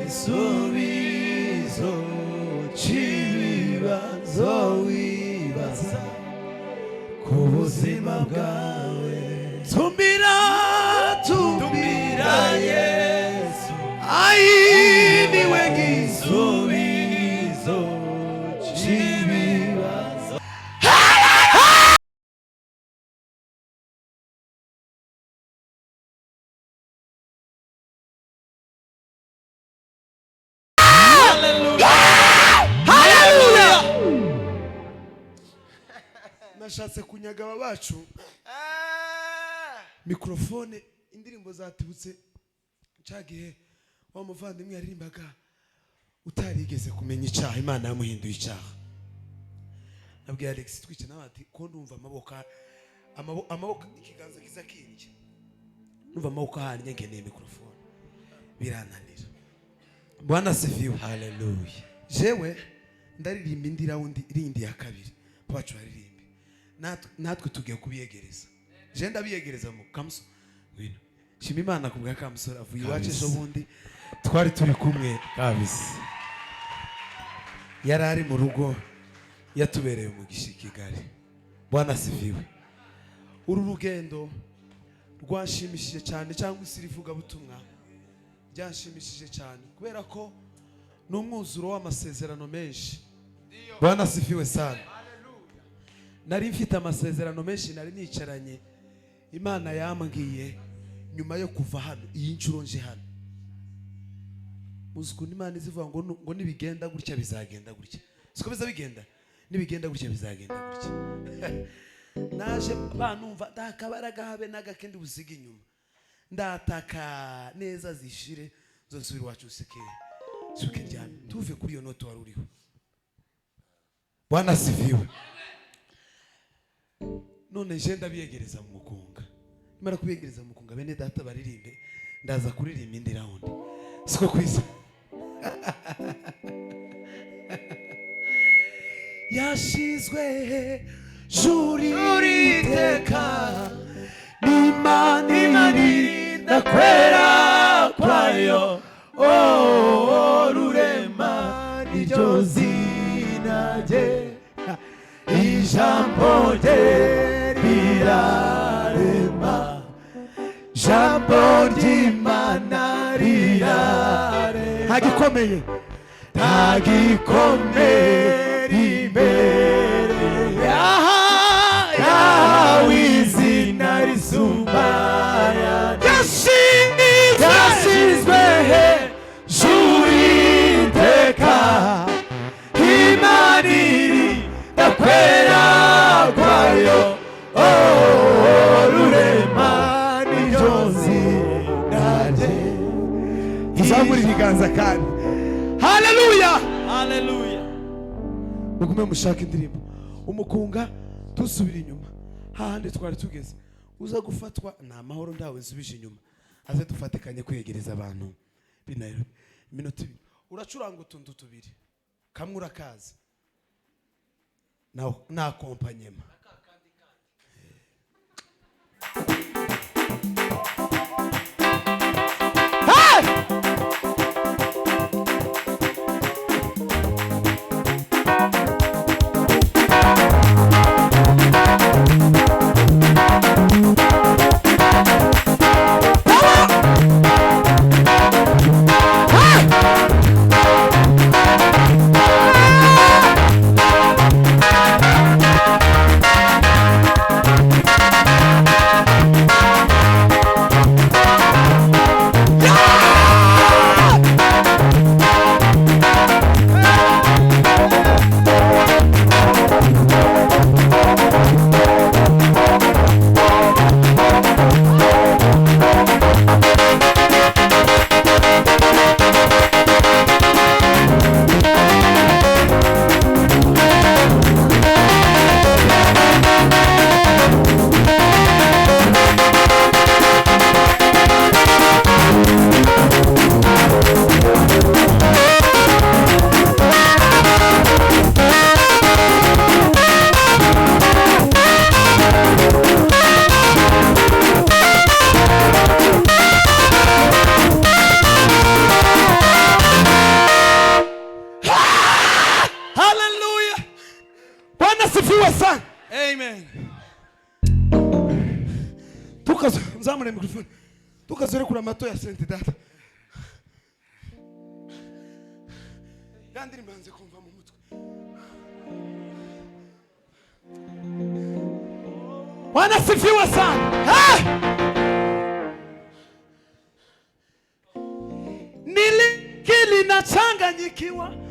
igisubizo cy'ibibazo wibaza ku buzima bwawe. Tumbira Yesu, niwe gisubizo cy'ibibazo. Nashatse kunyaga aba bacu mikrofone, indirimbo zatibutse cyagihe wa muvandimwe yaririmbaga utarigeze kumenya icyaha Imana yamuhinduye icyaha. Nabwiye Alex twice nawe ati ko ndumva amaboko ikiganza kiza kinjye, ndumva amaboko hanye ngeneye mikrofone birananira. Bwana asifiwe, haleluya. Jewe ndaririmba indi round irindi ya kabiri bacu baririmba, natwe tugiye kubiyegereza. Je ndabiyegereza mu Kamso ngwino shima Imana kubwa Kamso avuye iwacu ejo bundi twari turi kumwe kabisa, yarari mu rugo yatubereye mu Kigali. Bwana asifiwe. Uru rugendo rwashimishije cyane, cyangwa isirivuga butumwa byashimishije cyane kubera ko n'umwuzuro w'amasezerano menshi. Bwana asifiwe sana. Nari mfite amasezerano menshi, nari nicaranye Imana yambwiye nyuma yo kuva hano iyi ncuro nje hano. Muzuko Imana izivuga ngo nibigenda gutya bizagenda gutya. Siko biza bigenda, nibigenda gutya bizagenda gutya. Naje banumva ndakabaraga habe nagakendi busiga inyuma, ndataka neza zishire zonsubira wacu suke ryame tuve kuri yo noto wari uriho. Bwana asifiwe. None je ndabiyegereza mu mukunga, nimara kubiyegereza mu mukunga bene data baririmbe, ndaza kuririmba indi round. Siko kwiza. Yashizwe juri teka n'Imana ndakwera kwayo, rurema niryo zina rye, ijambo rye rirarema, jambo ry'Imana rirarema. Hagikomeye imbere yawe izina risumba yashinzwe juri iteka, Imana ndakwera kwayo, rurema niryo zina rye. Tuzamura ibiganza kandi haleluya, haleluya. Mugume mushaka indirimbo umukunga, tusubira inyuma hahandi twari tugeze. Uza gufatwa na amahoro ndawe nsubije inyuma, aze dufatikanye kwegereza abantu binayo minota 2. Uracuranga utuntu tubiri, kamwe urakaza na accompagnement. Amen. Nzamure mikrofone. Tukazore kura mato ya Saint Data. Yandiri mbanze kumva mu mutwe. Wanasifiwa sana. Nilikili nachanganyikiwa.